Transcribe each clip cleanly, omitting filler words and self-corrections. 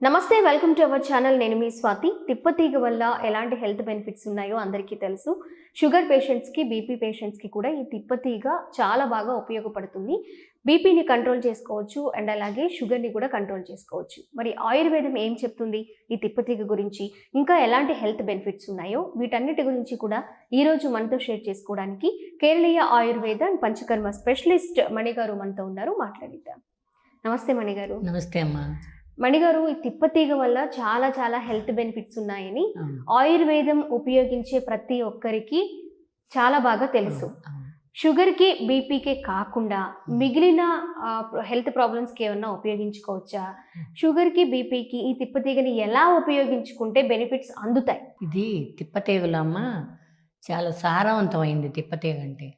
నమస్తే, welcome to our channel. నేను మీ స్వాతి. తిప్పతీగ వల్ల ఎలాంటి హెల్త్ బెనిఫిట్స్ ఉన్నాయో అందరికీ తెలుసు. షుగర్ పేషెంట్స్కి, బీపీ పేషెంట్స్కి కూడా ఈ తిప్పతీగ చాలా బాగా ఉపయోగపడుతుంది. బీపీని కంట్రోల్ చేసుకోవచ్చు అండ్ అలాగే షుగర్ని కూడా కంట్రోల్ చేసుకోవచ్చు. మరి ఆయుర్వేదం ఏం చెప్తుంది ఈ తిప్పతీగ గురించి, ఇంకా ఎలాంటి హెల్త్ బెనిఫిట్స్ ఉన్నాయో వీటన్నిటి గురించి కూడా ఈరోజు మనతో షేర్ చేసుకోవడానికి కేరళీయ ఆయుర్వేద అండ్ పంచకర్మ స్పెషలిస్ట్ మణిగారు మనతో ఉన్నారు. మాట్లాడిద్దాం. నమస్తే మణిగారు. నమస్తే అమ్మా. మణిగారు, ఈ తిప్పతీగ వల్ల చాలా చాలా హెల్త్ బెనిఫిట్స్ ఉన్నాయని ఆయుర్వేదం ఉపయోగించే ప్రతి ఒక్కరికి చాలా బాగా తెలుసు. షుగర్కి, బీపీకి కాకుండా మిగిలిన హెల్త్ ప్రాబ్లమ్స్కి ఏమన్నా ఉపయోగించుకోవచ్చా? షుగర్కి, బీపీకి ఈ తిప్పతీగని ఎలా ఉపయోగించుకుంటే బెనిఫిట్స్ అందుతాయి? ఇది తిప్పతీగలమ్మ చాలా సారవంతమైంది. తిప్పతీగ అంటే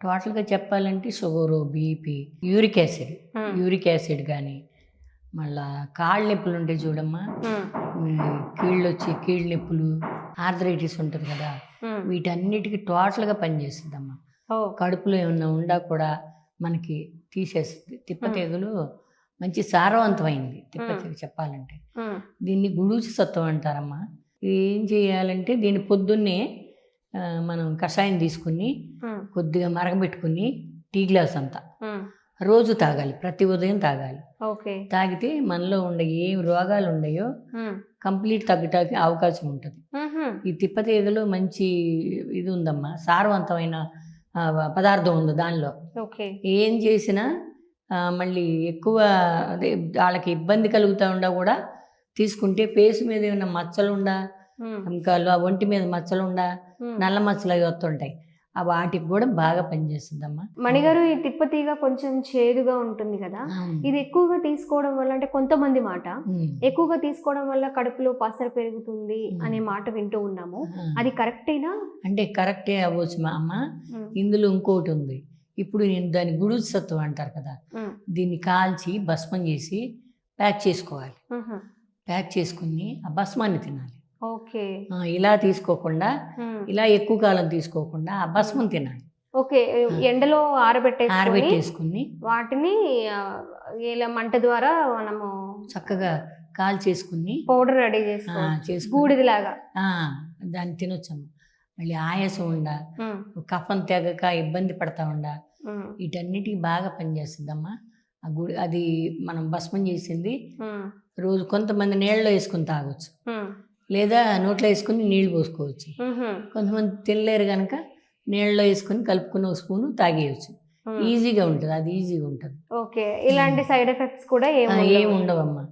టోటల్గా చెప్పాలంటే షుగరు, బీపీ, యూరిక్ యాసిడ్ కానీ, మళ్ళా కాళ్ళ నొప్పులు ఉంటాయి చూడమ్మా, కీళ్ళ నొప్పులు, ఆర్థరైటిస్ ఉంటుంది కదా, వీటన్నిటికీ టోటల్గా పనిచేస్తుందమ్మా. కడుపులో ఏమన్నా ఉండా కూడా మనకి తీసేస్తుంది. తిప్పతీగలు మంచి సారవంతమైంది. తిప్పతీగ చెప్పాలంటే దీన్ని గుడూచి సత్వం అంటారమ్మా. ఏం చేయాలంటే దీన్ని పొద్దున్నే మనం కషాయం తీసుకుని కొద్దిగా మరగబెట్టుకుని టీ గ్లాస్ అంతా రోజు తాగాలి. ప్రతి ఉదయం తాగాలి. తాగితే మనలో ఉండే ఏం రోగాలు ఉన్నాయో కంప్లీట్ తగ్గటానికి అవకాశం ఉంటుంది. ఈ తిప్పతీగలో మంచి ఇది ఉందమ్మా, సారవంతమైన పదార్థం ఉంది దానిలో. ఏం చేసినా మళ్ళీ ఎక్కువ అదే వాళ్ళకి ఇబ్బంది కలుగుతూ ఉండా కూడా తీసుకుంటే ఫేస్ మీద ఏమైనా మచ్చలుండా, ఇంకా ఒంటి మీద మచ్చలుండా, నల్ల మచ్చలు అవి వస్తుంటాయి, వాటికి కూడా బాగా పనిచేస్తుందమ్మా. మణిగారు, ఈ తిప్పతీగ కొంచెం చేదుగా ఉంటుంది కదా, ఇది ఎక్కువగా తీసుకోవడం వల్ల, అంటే కొంతమంది మాట ఎక్కువగా తీసుకోవడం వల్ల కడుపులో పసర పెరుగుతుంది అనే మాట వింటూ ఉన్నాము. అది కరెక్టేనా? అంటే కరెక్టే అవ్వచ్చు మా అమ్మ. ఇందులో ఇంకోటి ఉంది. ఇప్పుడు నేను దాన్ని గుడూచి సత్వం అంటారు కదా, దీన్ని కాల్చి భస్మం చేసి ప్యాక్ చేసుకోవాలి. ప్యాక్ చేసుకుని ఆ భస్మాన్ని తినాలి. ఇలా తీసుకోకుండా, ఇలా ఎక్కువ కాలం తీసుకోకుండా ఆ భస్మం తినాలి. ఎండలో ఆరబెట్టేసుకుని వాటిని ఇలా మంట ద్వారా మనము చక్కగా కాల్ చేసుకుని పౌడర్ రెడీ చేసుకుని దాన్ని తినొచ్చమ్మా. మళ్ళీ ఆయాసం ఉండా, కఫం తెగక ఇబ్బంది పడతా ఉండా, వీటన్నిటికి బాగా పనిచేస్తుందమ్మా. అది మనం భస్మం చేసింది రోజు కొంతమంది నీళ్ళలో వేసుకుని తాగొచ్చు, లేదా నోట్లో వేసుకుని నీళ్లు పోసుకోవచ్చు. కొంతమంది తినలేరు కనుక నీళ్ళలో వేసుకుని కలుపుకుని ఒక స్పూను తాగేయచ్చు. ఈజీగా ఉంటుంది, అది ఈజీగా ఉంటుంది. ఇలాంటి సైడ్ ఎఫెక్ట్స్ కూడా ఏమి ఉండవమ్మా.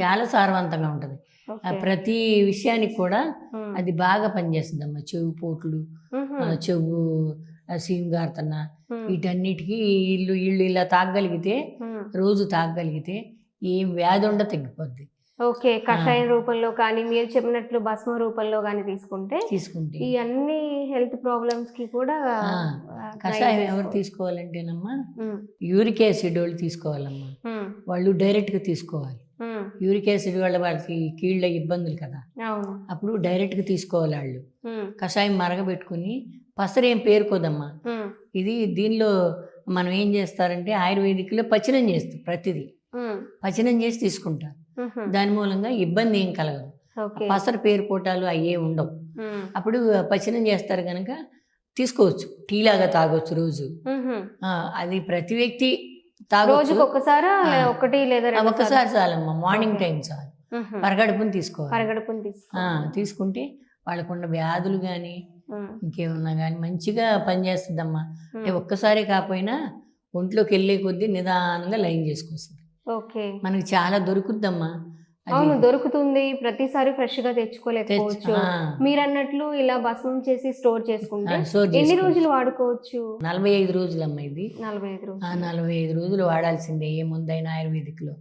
చాలా సారవంతంగా ఉంటుంది. ప్రతి విషయానికి కూడా అది బాగా పనిచేస్తుందమ్మా. చెవు పోట్లు, చెవు సీమగారుతున్న, వీటన్నిటికీ ఇల్లు ఇలా తాగగలిగితే, రోజు తాగగలిగితే ఏం వ్యాధి ఉండ తగ్గిపోద్ది. కషాయం రూపంలో కానీ, మీరు చెప్పినట్లు భస్మ రూపంలో కానీ తీసుకుంటే ఈ అన్ని హెల్త్ ప్రాబ్లమ్స్ కి కూడా. కషాయం ఎవరు తీసుకోవాలంటేనమ్మా, యూరిక్ యాసిడ్ వాళ్ళు తీసుకోవాలమ్మా. వాళ్ళు డైరెక్ట్ గా తీసుకోవాలి. యూరిక్ యాసిడ్ వాళ్ళకి కీళ్ళ ఇబ్బందులు కదా, అప్పుడు డైరెక్ట్ గా తీసుకోవాలి వాళ్ళు. కషాయం మరగబెట్టుకుని, పసరేం పేరుకోదమ్మా. ఇది దీనిలో మనం ఏం చేస్తారంటే ఆయుర్వేదిక్ లో పచనం చేస్తాం. ప్రతిదీ పచనం చేసి తీసుకుంటారు. దాని మూలంగా ఇబ్బంది ఏం కలగదు. పసర పేరుకోటాలు అయ్యే ఉండవు. అప్పుడు పచనం చేస్తారు కనుక తీసుకోవచ్చు. టీలాగా తాగొచ్చు రోజు. అది ప్రతి వ్యక్తి తాగొచ్చు. ఒక్కసారి చాలమ్మా. మార్నింగ్ టైం చాలు. పరగడుపుని తీసుకోవాలి. తీసుకుంటే వాళ్ళకున్న వ్యాధులు కానీ ఇంకేమన్నా కానీ మంచిగా పనిచేస్తుందమ్మా. అంటే ఒక్కసారి కాకపోయినా ఒంట్లోకి వెళ్ళే కొద్దీ నిదానంగా లైన్ చేసుకొస్తుంది. మనకి చాలా దొరుకుద్దమ్మా. దొరుకుతుంది. ప్రతిసారి ఫ్రెష్ గా తెచ్చుకోలేకపోవచ్చు. మీరు అన్నట్లు ఇలా భస్మం చేసి స్టోర్ చేసుకుంటే ఎన్ని రోజులు వాడుకోవచ్చు? 45 రోజులమ్మా. ఇది 45 రోజులు వాడాల్సిందే ఏముందైనా ఆయుర్వేదిక్ లో.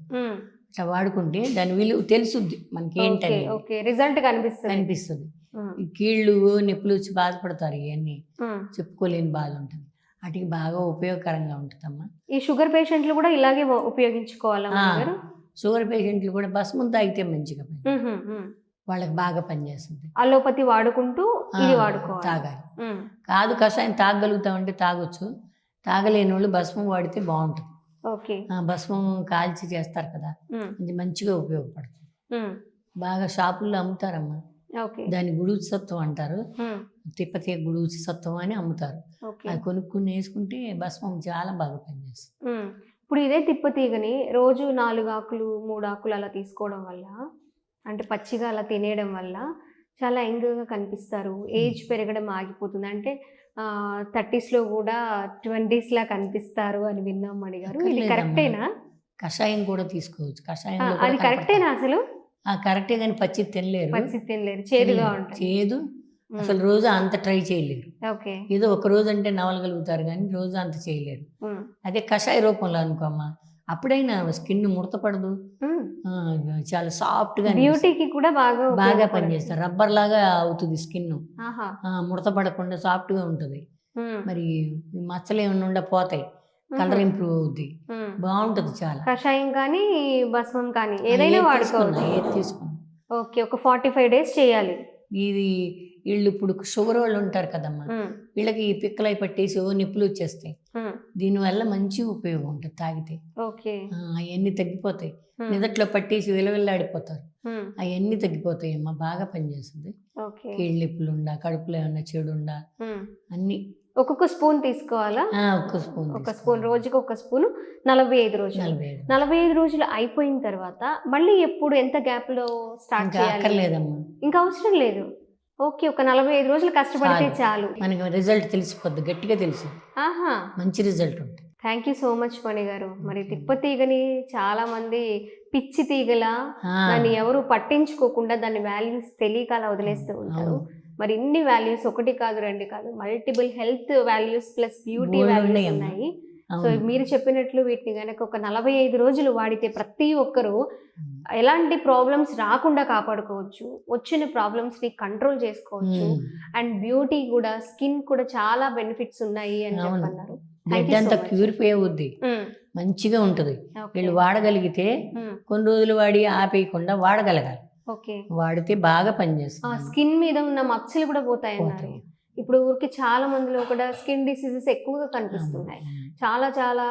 అట్లా వాడుకుంటే దాని విలువ తెలుసుద్ది మనకి ఏంటని. రిజల్ట్ కనిపిస్తుంది. కీళ్ళు నొప్పులు వచ్చి బాధపడతారు, ఇవన్నీ చెప్పుకోలేని బాధ ఉంటుంది. వాటికి బాగా ఉపయోగకరంగా ఉంటుందమ్మా. ఈ షుగర్ పేషెంట్లు కూడా ఇలాగే ఉపయోగించుకోవాలా? షుగర్ పేషెంట్లు కూడా భస్మం తాగితే మంచిగా వాళ్ళకి బాగా పనిచేస్తుంది. అలోపతి వాడుకుంటూ ఇది తాగాలి. కాదు కషాయం తాగగలుగుతామంటే తాగొచ్చు. తాగలేని వాళ్ళు భస్మం వాడితే బాగుంటుంది. భస్మం కాల్చి చేస్తారు కదా, అది మంచిగా ఉపయోగపడుతుంది. బాగా షాపుల్లో అమ్ముతారమ్మా. ఓకే. దాన్ని గుడూచి సత్వం అంటారు. హ్మ్. తిప్పతీగ గుడూచి సత్వం అని అమ్ముతారు. ఓకే. అది కొనుక్కుని వేసుకుంటే భస్మం చాలా బాగా పనిచేస్తుంది. హ్మ్. ఇప్పుడు ఇదే తిప్పతీగని రోజు 4 ఆకులు, 3 ఆకులు అలా తీసుకోవడం వల్ల, అంటే పచ్చిగా అలా తినేయడం వల్ల చాలా యంగ్‌గా కనిపిస్తారు. ఏజ్ పెరగడం ఆగిపోతుంది. అంటే 30స్‌లో కూడా 20స్‌లా కనిపిస్తారు అని విన్నాం మణిగారు. ఇది అక్కర్లేదమ్మా. కరెక్టేనా? కషాయం కూడా తీసుకోవచ్చు. కషాయంలో అది కూడా కరెక్టేనా అసలు? కరెక్టే కానీ పచ్చిది తినలేరు. పచ్చి తినలేరు. చేదుగా తినలేరు. ఉంటుంది. చేదు. హ్మ్. అసలు రోజు అంత ట్రై చేయలేరు. ఓకే. ఏదో ఒక రోజు అంటే నవలగలుగుతారు కానీ రోజు అంత చేయలేరు. హ్మ్. అదే కషాయ రూపంలో అనుకో అమ్మా, అప్పుడైనా స్కిన్ ముడత పడదు. హ్మ్. చాలా సాఫ్ట్గా బ్యూటీకి కూడా బాగా బాగా ఉపయోగపడుతుంది. పనిచేస్తారు. రబ్బర్ లాగా అవుతుంది స్కిన్. ఆహా! ముడత పడకుండా సాఫ్ట్గా ఉంటుంది. హ్మ్. మరి ఈ మచ్చలు ఏమైనా ఉండా పోతాయి. కలర్ ఇంప్రూవ్ అవుద్ది. హ్మ్. బాగుంటుంది చాలా. కషాయం కానీ, భస్మం కానీ ఏదైనా వాడుకోవచ్చు. ఏది తీసుకున్నా ఓకే. ఒక 45 డేస్ చేయాలి. ఇది వీళ్ళు ఇప్పుడు షుగర్ వాళ్ళు ఉంటారు కదమ్మా, హ్మ్. వీళ్ళకి ఈ పిక్కలై పట్టేసి నిప్పులు వచ్చేస్తాయి. హ్మ్. దీనివల్ల మంచి ఉపయోగం ఉంటుంది తాగితే. ఓకే. అవన్నీ తగ్గిపోతాయి. హ్మ్. నిదట్లో పట్టేసి విలవిల్లాడిపోతారు. హ్మ్. అవన్నీ తగ్గిపోతాయి అమ్మా. బాగా పనిచేస్తుంది. ఓకే. కీళ్ళ నిప్పులు ఉండా, కడుపులో ఏమన్నా చెడు ఉండా హ్మ్. అన్నీ. ఒక్కొక్క స్పూన్ తీసుకోవాలా? ఒక్క స్పూన్ ఒక స్పూన్ రోజుకి ఒక స్పూను 45 రోజులు. 45 45 రోజులు అయిపోయిన తర్వాత మళ్ళీ ఎప్పుడు ఎంత గ్యాప్‌లో స్టార్ట్ ఇంకా చేయాలి? అక్కర్లేదమ్మా. ఇంకా అవసరం లేదు. ఓకే. ఒక 45 రోజులు కష్టపడితే చాలు. మనకి రిజల్ట్ తెలిసిపోద్ది, గట్టిగా తెలుసు. ఆహా! మంచి రిజల్ట్ ఉంటుంది. Thank you so much Mani గారు. మరి తిప్పతీగని చాలామంది పిచ్చి తీగలా దాన్ని ఎవరు పట్టించుకోకుండా దాని వాల్యూస్ తెలియక అలా వదిలేస్తూ ఉంటారు. మరి ఇన్ని వాల్యూస్ 1 కాదు 2 కాదు multiple health values plus beauty values ఉన్నాయి. సో మీరు చెప్పినట్లు వీటిని గనక ఒక 45 రోజులు వాడితే ప్రతి ఒక్కరూ ఎలాంటి ప్రాబ్లమ్స్ రాకుండా కాపాడుకోవచ్చు. వచ్చిన ప్రాబ్లమ్స్‌ని కంట్రోల్ చేసుకోవచ్చు. అండ్ బ్యూటీ కూడా స్కిన్ కూడా చాలా బెనిఫిట్స్ ఉన్నాయి అని చెప్పన్నారు. బ్లడ్ అంతా ప్యూరిఫై అవుద్ది. మంచిగా ఉంటుంది. వీళ్ళు వాడగలిగితే కొన్ని రోజులు వాడి ఆపేయకుండా వాడగలగాలి. ఓకే. వాడితే బాగా పనిచేస్తుంది. స్కిన్ మీద ఉన్న మచ్చలు కూడా పోతాయన్నారు. ఇప్పుడు ఊరికి చాలా మందిలో కూడా స్కిన్ డిసీజెస్ ఎక్కువగా కనిపిస్తున్నాయి. చాలా చాలా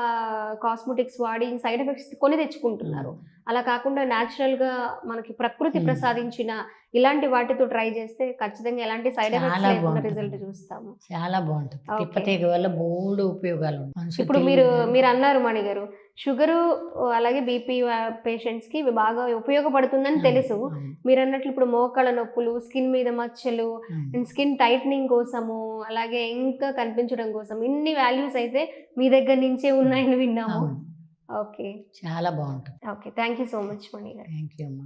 కాస్మెటిక్స్ వాడి సైడ్ ఎఫెక్ట్స్ కొని తెచ్చుకుంటున్నారు. అలా కాకుండా న్యాచురల్‌గా మనకి ప్రకృతి ప్రసాదించిన ఇలాంటి వాటితో ట్రై చేస్తే ఖచ్చితంగా ఎలాంటి సైడ్ ఎఫెక్ట్స్ లేకుండా రిజల్ట్ చూస్తాము. చాలా బాగుంటుంది. తిప్పతీగ వల్ల బోలెడు ఉపయోగాలు ఉన్నాయి. ఇప్పుడు మీరు అన్నారు మణి గారు షుగరు అలాగే బీపీ పేషెంట్స్‌కి బాగా ఉపయోగపడుతుందని తెలుసు. మీరు అన్నట్లు ఇప్పుడు మోకాళ్ళ నొప్పులు, స్కిన్ మీద మచ్చలు, స్కిన్ టైట్నింగ్ కోసము, అలాగే ఇంకా కనిపించడం కోసం ఇన్ని వాల్యూస్ అయితే మీ దగ్గర నుంచే ఉన్నాయని విన్నాము. ఓకే. చాలా బాగుంటుంది. Okay. Thank you so much Mani గారు. థ్యాంక్ యూ అమ్మా.